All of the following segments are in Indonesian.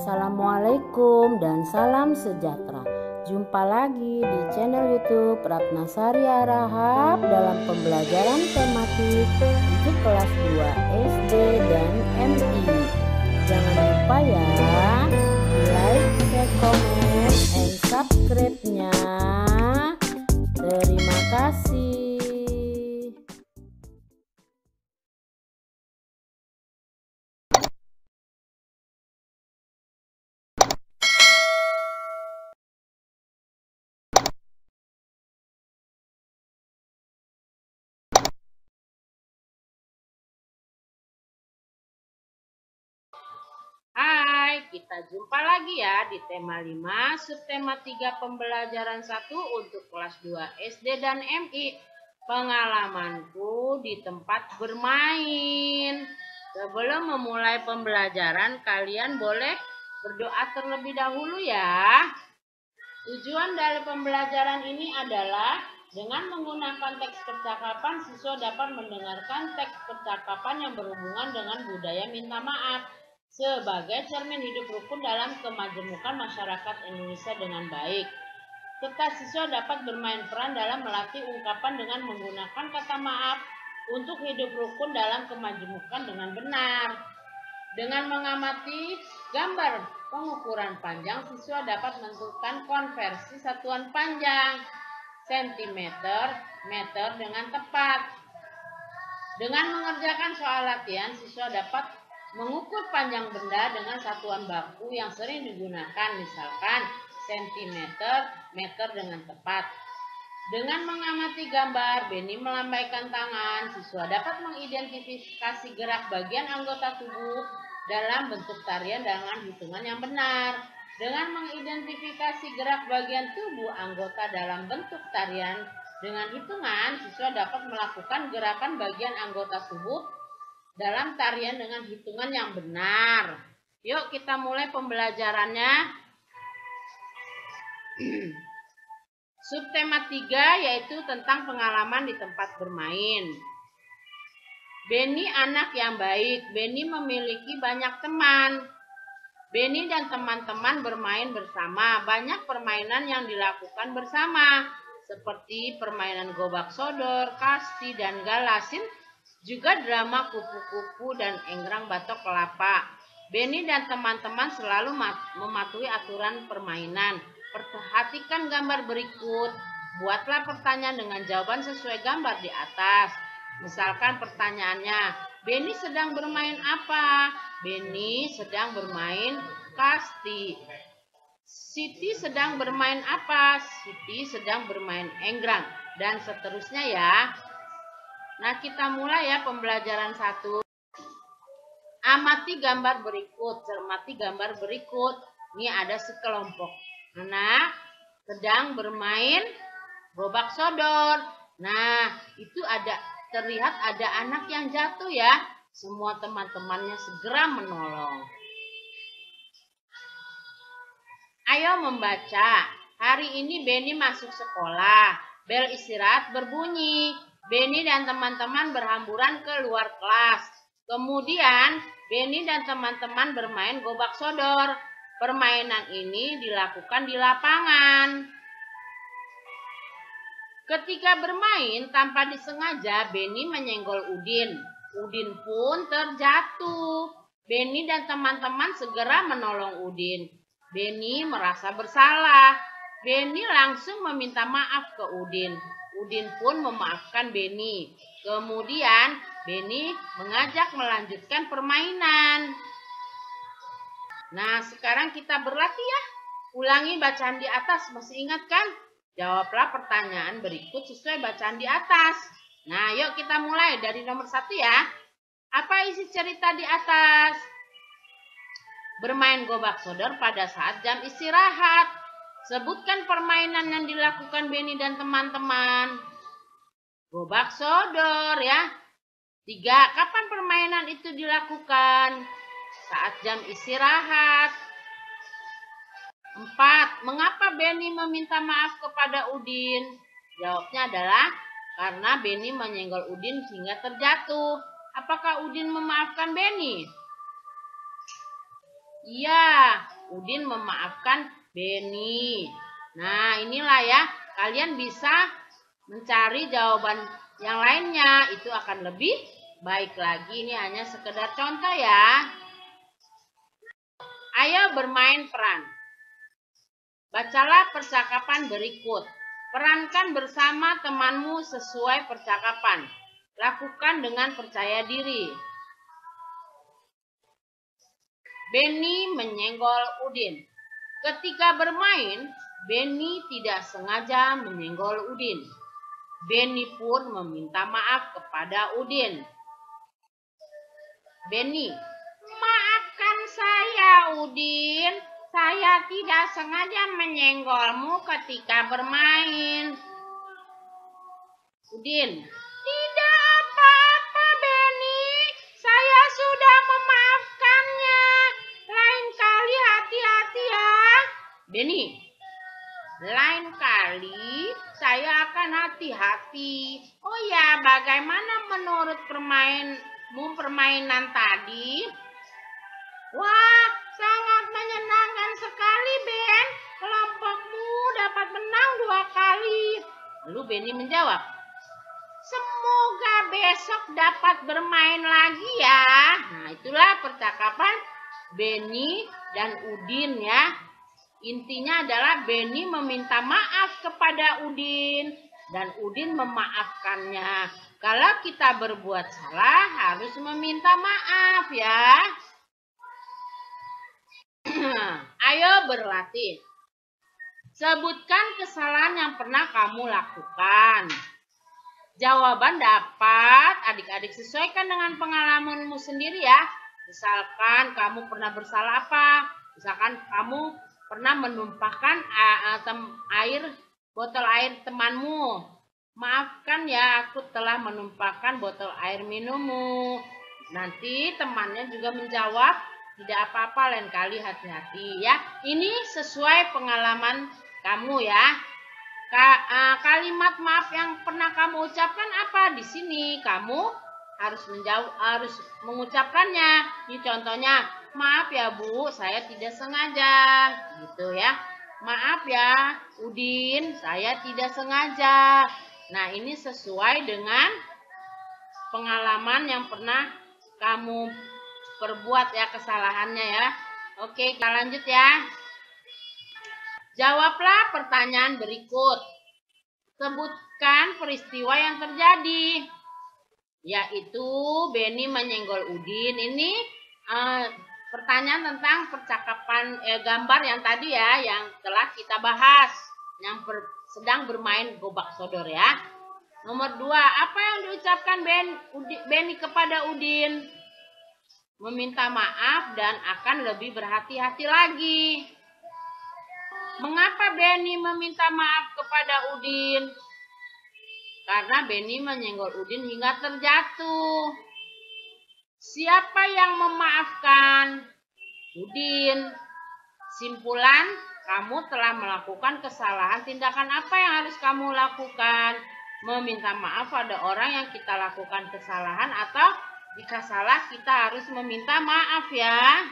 Assalamualaikum dan salam sejahtera. Jumpa lagi di channel YouTube Ratnasari Harahap dalam pembelajaran tematik untuk kelas 2 SD dan MI. Jangan lupa ya, like, share, comment, and subscribe-nya. Terima kasih. Hai, kita jumpa lagi ya di tema 5, subtema 3 pembelajaran 1 untuk kelas 2 SD dan MI. Pengalamanku di tempat bermain. Sebelum memulai pembelajaran, kalian boleh berdoa terlebih dahulu ya. Tujuan dari pembelajaran ini adalah dengan menggunakan teks percakapan, siswa dapat mendengarkan teks percakapan yang berhubungan dengan budaya minta maaf sebagai cermin hidup rukun dalam kemajemukan masyarakat Indonesia dengan baik. Serta siswa dapat bermain peran dalam melatih ungkapan dengan menggunakan kata maaf untuk hidup rukun dalam kemajemukan dengan benar. Dengan mengamati gambar pengukuran panjang, siswa dapat menentukan konversi satuan panjang sentimeter, meter dengan tepat. Dengan mengerjakan soal latihan, siswa dapat mengukur panjang benda dengan satuan baku yang sering digunakan, misalkan sentimeter, meter dengan tepat. Dengan mengamati gambar, Beni melambaikan tangan, siswa dapat mengidentifikasi gerak bagian anggota tubuh dalam bentuk tarian dengan hitungan yang benar. Dengan mengidentifikasi gerak bagian tubuh anggota dalam bentuk tarian dengan hitungan, siswa dapat melakukan gerakan bagian anggota tubuh dalam tarian dengan hitungan yang benar. Yuk kita mulai pembelajarannya. Subtema 3 yaitu tentang pengalaman di tempat bermain. Beni anak yang baik. Beni memiliki banyak teman. Beni dan teman-teman bermain bersama. Banyak permainan yang dilakukan bersama, seperti permainan gobak sodor, kasti, dan galasin, juga drama kupu-kupu dan enggrang batok kelapa. Beni dan teman-teman selalu mematuhi aturan permainan. Perhatikan gambar berikut. Buatlah pertanyaan dengan jawaban sesuai gambar di atas. Misalkan pertanyaannya, Beni sedang bermain apa? Beni sedang bermain kasti. Siti sedang bermain apa? Siti sedang bermain enggrang. Dan seterusnya ya. Nah, kita mulai ya pembelajaran 1. Amati gambar berikut, cermati gambar berikut. Ini ada sekelompok anak sedang bermain gobak sodor. Nah, itu terlihat ada anak yang jatuh ya. Semua teman-temannya segera menolong. Ayo membaca. Hari ini Beni masuk sekolah. Bel istirahat berbunyi. Beni dan teman-teman berhamburan ke luar kelas. Kemudian, Beni dan teman-teman bermain gobak sodor. Permainan ini dilakukan di lapangan. Ketika bermain tanpa disengaja, Beni menyenggol Udin. Udin pun terjatuh. Beni dan teman-teman segera menolong Udin. Beni merasa bersalah. Beni langsung meminta maaf ke Udin. Udin pun memaafkan Beni. Kemudian Beni mengajak melanjutkan permainan. Nah, sekarang kita berlatih ya. Ulangi bacaan di atas, masih ingat kan? Jawablah pertanyaan berikut sesuai bacaan di atas. Nah, yuk kita mulai dari nomor 1 ya. Apa isi cerita di atas? Bermain gobak sodor pada saat jam istirahat. Sebutkan permainan yang dilakukan Beni dan teman-teman. Gobak sodor ya. 3. Kapan permainan itu dilakukan? Saat jam istirahat. 4. Mengapa Beni meminta maaf kepada Udin? Jawabnya adalah karena Beni menyenggol Udin hingga terjatuh. Apakah Udin memaafkan Beni? Iya. Udin memaafkan Beni. Nah, inilah ya, kalian bisa mencari jawaban yang lainnya, itu akan lebih baik lagi. Ini hanya sekedar contoh ya. Ayo bermain peran. Bacalah percakapan berikut. Perankan bersama temanmu sesuai percakapan. Lakukan dengan percaya diri. Beni menyenggol Udin. Ketika bermain, Beni tidak sengaja menyenggol Udin. Beni pun meminta maaf kepada Udin. Beni, maafkan saya, Udin. Saya tidak sengaja menyenggolmu ketika bermain. Udin, tidak apa-apa, Beni. Saya sudah memaafkannya. Lain kali hati-hati ya. Beni, lain kali saya akan hati-hati. Oh ya, bagaimana menurut permainan tadi? Wah, sangat menyenangkan sekali, Ben. Kelompokmu dapat menang 2 kali. Lalu Beni menjawab, semoga besok dapat bermain lagi ya. Nah, itulah percakapan Beni dan Udin ya. Intinya adalah Beni meminta maaf kepada Udin dan Udin memaafkannya. Kalau kita berbuat salah harus meminta maaf ya. Ayo berlatih. Sebutkan kesalahan yang pernah kamu lakukan. Jawaban dapat adik-adik sesuaikan dengan pengalamanmu sendiri ya. Misalkan kamu pernah bersalah apa? Misalkan kamu pernah menumpahkan botol air temanmu. Maafkan ya, aku telah menumpahkan botol air minummu. Nanti temannya juga menjawab, tidak apa-apa, lain kali hati-hati ya. Ini sesuai pengalaman kamu ya. Kalimat maaf yang pernah kamu ucapkan apa? Di sini kamu harus mengucapkannya. Ini contohnya, maaf ya Bu, saya tidak sengaja. Gitu ya. Maaf ya Udin, saya tidak sengaja. Nah, ini sesuai dengan pengalaman yang pernah kamu perbuat ya, kesalahannya ya. Oke, kita lanjut ya. Jawablah pertanyaan berikut. Sebutkan peristiwa yang terjadi. Yaitu Beni menyenggol Udin. Ini pertanyaan tentang percakapan gambar yang tadi ya, yang telah kita bahas. Yang sedang bermain gobak sodor ya. Nomor 2, apa yang diucapkan Beni kepada Udin? Meminta maaf dan akan lebih berhati-hati lagi. Mengapa Beni meminta maaf kepada Udin? Karena Beni menyenggol Udin hingga terjatuh. Siapa yang memaafkan? Udin. Simpulan, kamu telah melakukan kesalahan. Tindakan apa yang harus kamu lakukan? Meminta maaf pada orang yang kita lakukan kesalahan, atau jika salah kita harus meminta maaf ya.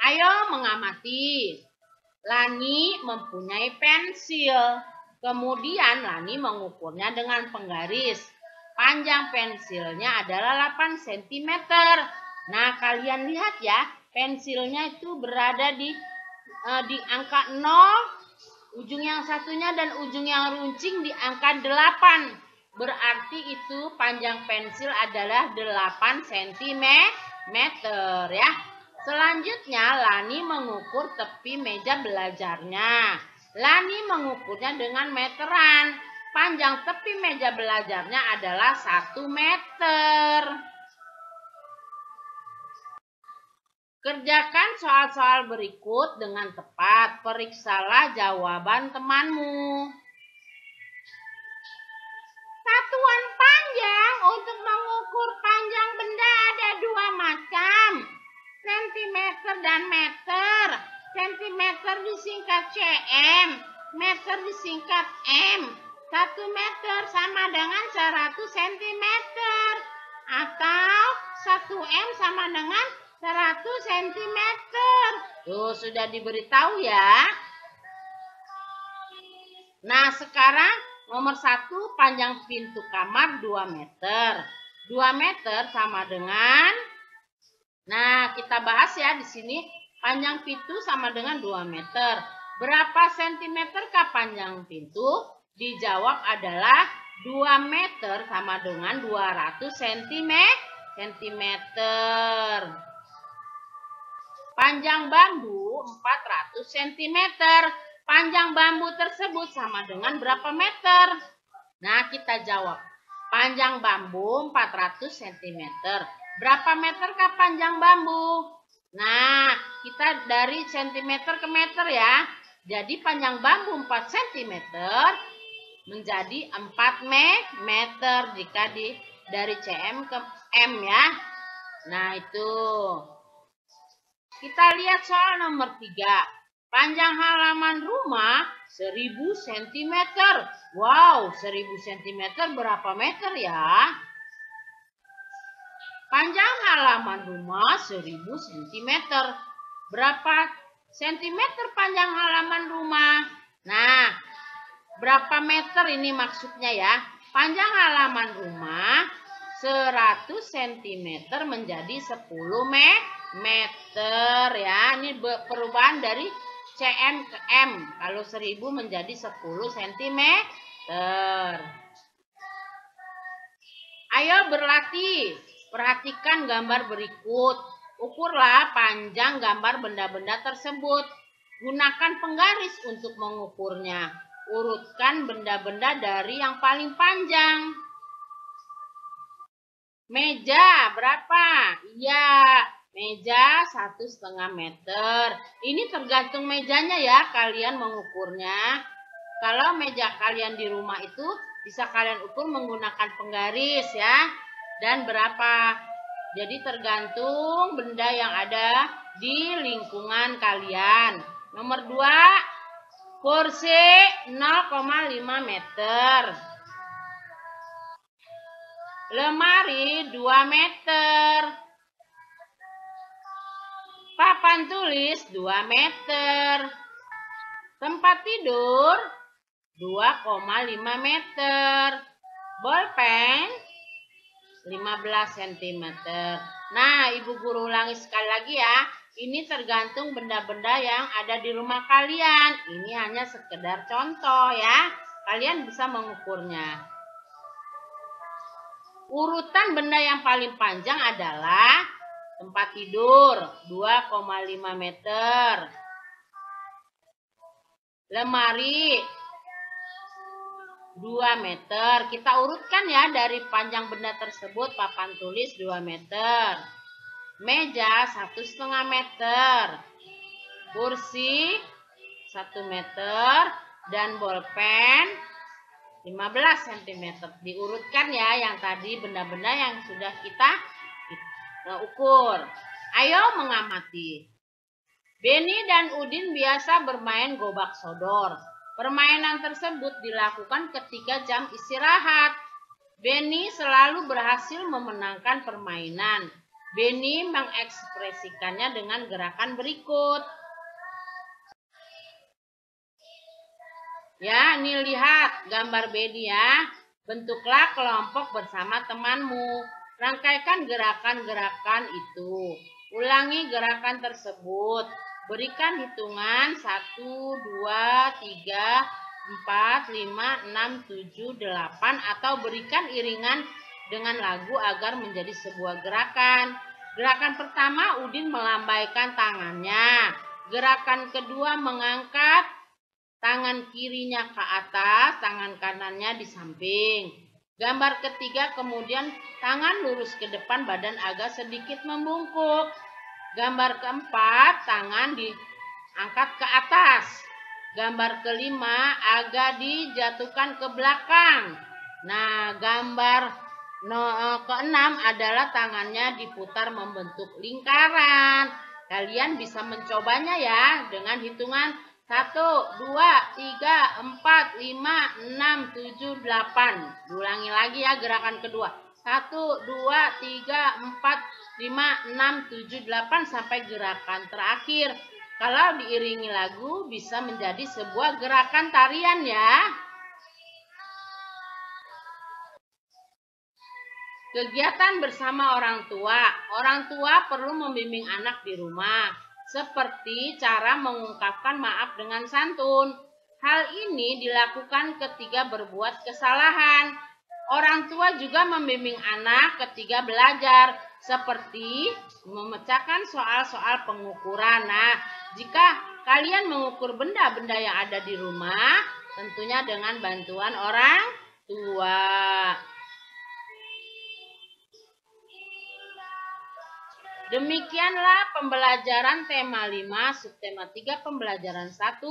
Ayo mengamati. Lani mempunyai pensil. Kemudian Lani mengukurnya dengan penggaris. Panjang pensilnya adalah 8 cm. Nah, kalian lihat ya, pensilnya itu berada di angka 0, ujung yang satunya dan ujung yang runcing di angka 8. Berarti itu panjang pensil adalah 8 cm ya. Selanjutnya Lani mengukur tepi meja belajarnya. Lani mengukurnya dengan meteran. Panjang tepi meja belajarnya adalah 1 meter. Kerjakan soal-soal berikut dengan tepat. Periksalah jawaban temanmu. Satuan panjang untuk mengukur panjang benda ada 2 macam. Sentimeter dan meter. Sentimeter disingkat cm, meter disingkat m. 1 meter sama dengan 100 cm. Atau 1 m sama dengan 100 cm. Tuh, sudah diberitahu ya. Nah, sekarang nomor 1, panjang pintu kamar 2 meter. 2 meter sama dengan, nah kita bahas ya di sini, panjang pintu sama dengan 2 meter. Berapa sentimeterkah panjang pintu? Dijawab adalah 2 meter sama dengan 200 cm. Panjang bambu 400 cm. Panjang bambu tersebut sama dengan berapa meter? Nah, kita jawab. Panjang bambu 400 cm. Berapa meterkah panjang bambu? Nah, kita dari centimeter ke meter ya. Jadi panjang bambu 4 cm menjadi 4 meter jika dari cm ke m ya. Nah, itu. Kita lihat soal nomor 3. Panjang halaman rumah 1000 cm. Wow, 1000 cm berapa meter ya? Panjang halaman rumah 1000 cm. Berapa sentimeter panjang halaman rumah? Nah, berapa meter ini maksudnya ya? Panjang halaman rumah 100 cm menjadi 10 meter ya. Ini perubahan dari cm ke m. Kalau 1000 menjadi 10 cm. Ayo berlatih. Perhatikan gambar berikut. Ukurlah panjang gambar benda-benda tersebut. Gunakan penggaris untuk mengukurnya. Urutkan benda-benda dari yang paling panjang. Meja berapa? Iya, meja 1,5 meter. Ini tergantung mejanya ya, kalian mengukurnya. Kalau meja kalian di rumah itu bisa kalian ukur menggunakan penggaris ya. Dan berapa? Jadi tergantung benda yang ada di lingkungan kalian. Nomor 2, kursi 0,5 meter. Lemari 2 meter. Papan tulis 2 meter. Tempat tidur 2,5 meter. Bolpen 15 cm. Nah, Ibu Guru ulangi sekali lagi ya. Ini tergantung benda-benda yang ada di rumah kalian. Ini hanya sekedar contoh ya. Kalian bisa mengukurnya. Urutan benda yang paling panjang adalah tempat tidur 2,5 meter. Lemari 2 meter. Kita urutkan ya dari panjang benda tersebut. Papan tulis 2 meter. Meja 1,5 meter. Kursi 1 meter. Dan bolpen 15 cm. Diurutkan ya yang tadi benda-benda yang sudah kita ukur. Ayo mengamati. Beni dan Udin biasa bermain gobak sodor. Permainan tersebut dilakukan ketika jam istirahat. Beni selalu berhasil memenangkan permainan. Beni mengekspresikannya dengan gerakan berikut. Ya, ini lihat gambar Beni ya. Bentuklah kelompok bersama temanmu. Rangkaikan gerakan-gerakan itu. Ulangi gerakan tersebut. Berikan hitungan 1, 2, 3, 4, 5, 6, 7, 8 atau berikan iringan dengan lagu agar menjadi sebuah gerakan. Gerakan pertama, Udin melambaikan tangannya. Gerakan kedua, mengangkat tangan kirinya ke atas, tangan kanannya di samping. Gambar ketiga, kemudian tangan lurus ke depan, badan agak sedikit membungkuk. Gambar keempat, tangan diangkat ke atas. Gambar kelima, agak dijatuhkan ke belakang. Nah, gambar keenam adalah tangannya diputar membentuk lingkaran. Kalian bisa mencobanya ya dengan hitungan 1, 2, 3, 4, 5, 6, 7, 8. Ulangi lagi ya gerakan kedua. 1, 1, 2, 3, 4, 5, 6, 7, 8 sampai gerakan terakhir. Kalau diiringi lagu bisa menjadi sebuah gerakan tarian ya. Kegiatan bersama orang tua. Orang tua perlu membimbing anak di rumah, seperti cara mengungkapkan maaf dengan santun. Hal ini dilakukan ketika berbuat kesalahan. Orang tua juga membimbing anak ketika belajar, seperti memecahkan soal-soal pengukuran. Nah, jika kalian mengukur benda-benda yang ada di rumah, tentunya dengan bantuan orang tua. Demikianlah pembelajaran tema 5, subtema 3 pembelajaran 1,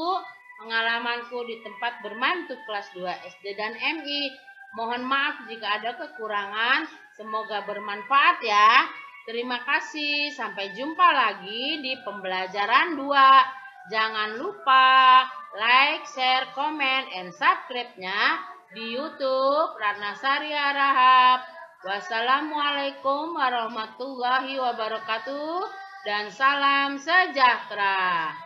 pengalamanku di tempat bermain untuk kelas 2 SD dan MI. Mohon maaf jika ada kekurangan, semoga bermanfaat ya. Terima kasih, sampai jumpa lagi di pembelajaran 2. Jangan lupa like, share, comment, and subscribe-nya di YouTube Ratna Sari Harahap. Wassalamualaikum warahmatullahi wabarakatuh dan salam sejahtera.